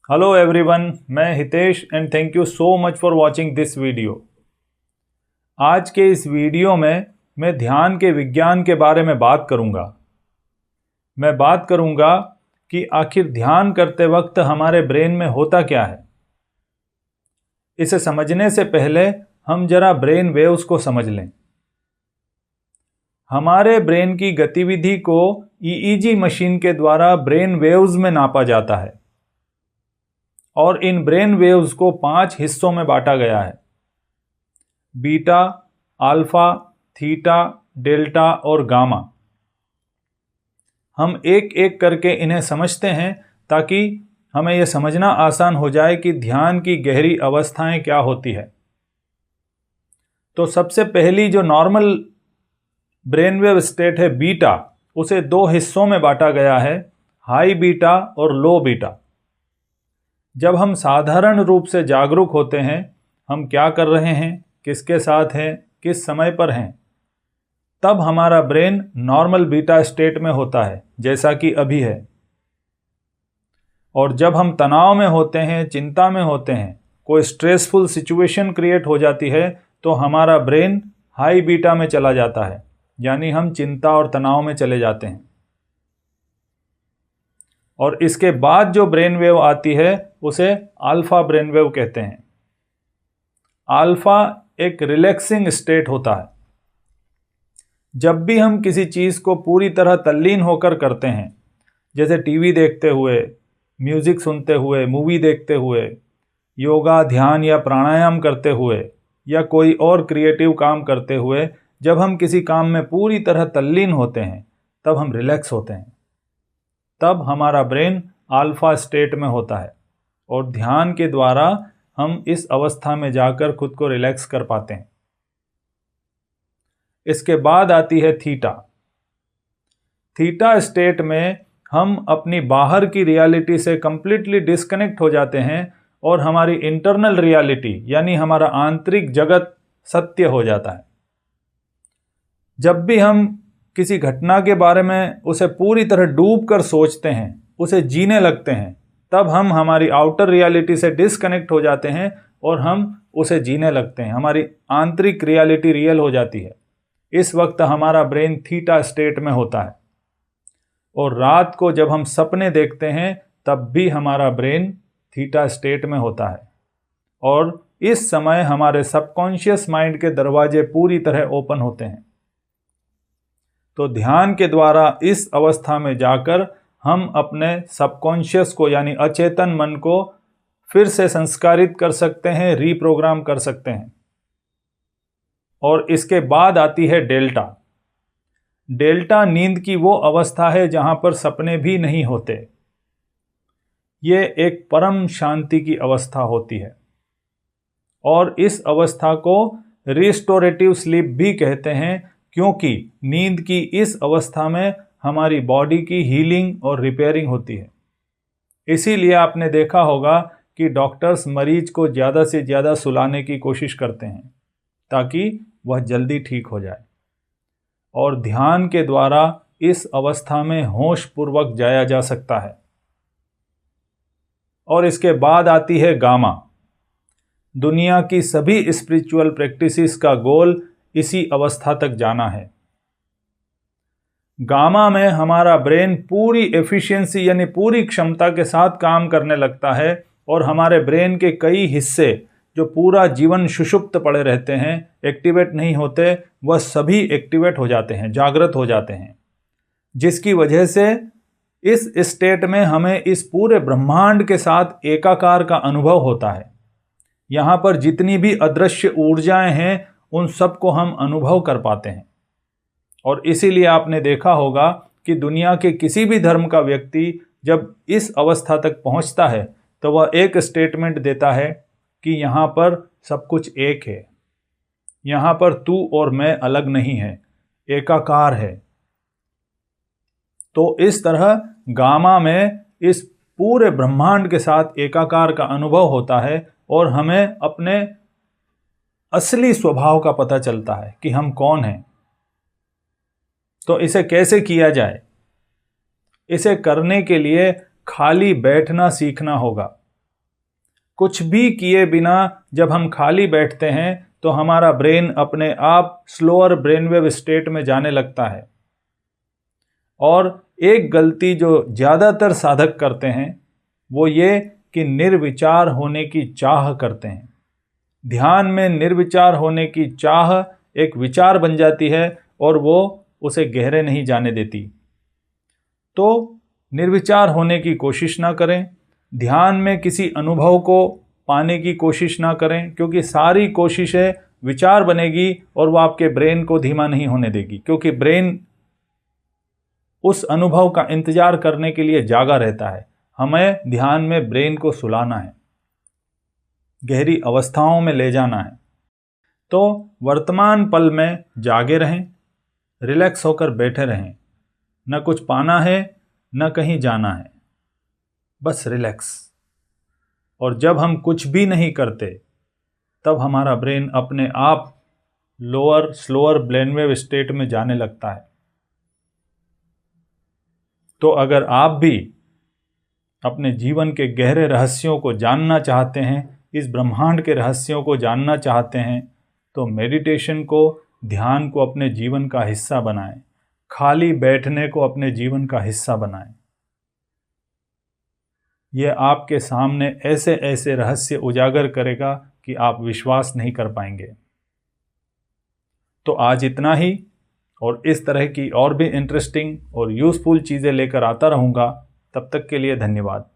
Hello everyone, मैं Hitesh and thank you so much for watching this video. आज के इस वीडियो में मैं ध्यान के विज्ञान के बारे में बात करूंगा। मैं बात करूंगा कि आखिर ध्यान करते वक्त हमारे ब्रेन में होता क्या है। इसे समझने से पहले हम जरा ब्रेन वेव्स को समझ लें। हमारे ब्रेन की गतिविधि को ईईजी मशीन के द्वारा ब्रेन वेव्स में नापा जाता है और इन ब्रेन वेव्स को 5 हिस्सों में बांटा गया है: बीटा, अल्फा, थीटा, डेल्टा और गामा। हम एक एक करके इन्हें समझते हैं ताकि हमें यह समझना आसान हो जाए कि ध्यान की गहरी अवस्थाएं क्या होती है। तो सबसे पहली जो नॉर्मल ब्रेनवेव स्टेट है बीटा, उसे 2 हिस्सों में बांटा गया है: हाई बीटा और लो बीटा। जब हम साधारण रूप से जागरूक होते हैं, हम क्या कर रहे हैं, किसके साथ हैं, किस समय पर हैं, तब हमारा ब्रेन नॉर्मल बीटा स्टेट में होता है, जैसा कि अभी है। और जब हम तनाव में होते हैं, चिंता में होते हैं, कोई स्ट्रेसफुल सिचुएशन क्रिएट हो जाती है, तो हमारा ब्रेन हाई बीटा में चला जाता है, यानी हम चिंता और तनाव में चले जाते हैं। और इसके बाद जो ब्रेन वेव आती है उसे अल्फा ब्रेन वेव कहते हैं। अल्फा एक रिलैक्सिंग स्टेट होता है। जब भी हम किसी चीज को पूरी तरह तल्लीन होकर करते हैं, जैसे टीवी देखते हुए, म्यूजिक सुनते हुए, मूवी देखते हुए, योगा, ध्यान या प्राणायाम करते हुए या कोई और क्रिएटिव काम करते हुए, जब हम किसी काम में पूरी तरह तल्लीन होते हैं तब हम रिलैक्स होते हैं। तब हमारा ब्रेन अल्फा स्टेट में होता है और ध्यान के द्वारा हम इस अवस्था में जाकर खुद को रिलैक्स कर पाते हैं। इसके बाद आती है थीटा। थीटा स्टेट में हम अपनी बाहर की रियलिटी से कंप्लीटली डिस्कनेक्ट हो जाते हैं और हमारी इंटरनल रियलिटी यानी हमारा आंतरिक जगत सत्य हो जाता है। जब भी हम किसी घटना के बारे में उसे पूरी तरह डूब कर सोचते हैं, उसे जीने लगते हैं, तब हम हमारी आउटर रियलिटी से डिस्कनेक्ट हो जाते हैं और हम उसे जीने लगते हैं। हमारी आंतरिक रियलिटी रियल हो जाती है। इस वक्त हमारा ब्रेन थीटा स्टेट में होता है। और रात को जब हम सपने देखते हैं तब भी हमारा ब्रेन थीटा स्टेट में होता है और इस समय हमारे सबकॉन्शियस माइंड के दरवाजे पूरी तरह ओपन होते हैं। तो ध्यान के द्वारा इस अवस्था में जाकर हम अपने सबकॉन्शियस को यानी अचेतन मन को फिर से संस्कारित कर सकते हैं, रीप्रोग्राम कर सकते हैं। और इसके बाद आती है डेल्टा। डेल्टा नींद की वो अवस्था है जहां पर सपने भी नहीं होते। ये एक परम शांति की अवस्था होती है और इस अवस्था को रिस्टोरेटिव स्लीप भी कहते हैं, क्योंकि नींद की इस अवस्था में हमारी बॉडी की हीलिंग और रिपेयरिंग होती है। इसीलिए आपने देखा होगा कि डॉक्टर्स मरीज को ज़्यादा से ज़्यादा सुलाने की कोशिश करते हैं ताकि वह जल्दी ठीक हो जाए। और ध्यान के द्वारा इस अवस्था में होश पूर्वक जाया जा सकता है। और इसके बाद आती है गामा। दुनिया की सभी स्पिरिचुअल प्रैक्टिसेस का गोल इसी अवस्था तक जाना है। गामा में हमारा ब्रेन पूरी एफिशिएंसी यानी पूरी क्षमता के साथ काम करने लगता है और हमारे ब्रेन के कई हिस्से जो पूरा जीवन सुषुप्त पड़े रहते हैं, एक्टिवेट नहीं होते, वह सभी एक्टिवेट हो जाते हैं, जागृत हो जाते हैं, जिसकी वजह से इस स्टेट में हमें इस पूरे ब्रह्मांड के साथ एकाकार का अनुभव होता है। यहाँ पर जितनी भी अदृश्य ऊर्जाएं हैं उन सबको हम अनुभव कर पाते हैं। और इसीलिए आपने देखा होगा कि दुनिया के किसी भी धर्म का व्यक्ति जब इस अवस्था तक पहुंचता है तो वह एक स्टेटमेंट देता है कि यहाँ पर सब कुछ एक है, यहाँ पर तू और मैं अलग नहीं है, एकाकार है। तो इस तरह गामा में इस पूरे ब्रह्मांड के साथ एकाकार का अनुभव होता है और हमें अपने असली स्वभाव का पता चलता है कि हम कौन हैं। तो इसे कैसे किया जाए? इसे करने के लिए खाली बैठना सीखना होगा। कुछ भी किए बिना जब हम खाली बैठते हैं तो हमारा ब्रेन अपने आप स्लोअर ब्रेनवेव स्टेट में जाने लगता है। और एक गलती जो ज़्यादातर साधक करते हैं वो ये कि निर्विचार होने की चाह करते हैं। ध्यान में निर्विचार होने की चाह एक विचार बन जाती है और वो उसे गहरे नहीं जाने देती। तो निर्विचार होने की कोशिश ना करें, ध्यान में किसी अनुभव को पाने की कोशिश ना करें, क्योंकि सारी कोशिशें विचार बनेगी और वो आपके ब्रेन को धीमा नहीं होने देगी, क्योंकि ब्रेन उस अनुभव का इंतजार करने के लिए जागा रहता है। हमें ध्यान में ब्रेन को सुलाना है, गहरी अवस्थाओं में ले जाना है। तो वर्तमान पल में जागे रहें, रिलैक्स होकर बैठे रहें। न कुछ पाना है न कहीं जाना है, बस रिलैक्स। और जब हम कुछ भी नहीं करते तब हमारा ब्रेन अपने आप लोअर स्लोअर ब्रेनवेव स्टेट में जाने लगता है। तो अगर आप भी अपने जीवन के गहरे रहस्यों को जानना चाहते हैं, इस ब्रह्मांड के रहस्यों को जानना चाहते हैं, तो मेडिटेशन को, ध्यान को अपने जीवन का हिस्सा बनाएं। खाली बैठने को अपने जीवन का हिस्सा बनाएं। यह आपके सामने ऐसे ऐसे रहस्य उजागर करेगा कि आप विश्वास नहीं कर पाएंगे। तो आज इतना ही, और इस तरह की और भी इंटरेस्टिंग और यूज़फुल चीज़ें लेकर आता रहूँगा। तब तक के लिए धन्यवाद।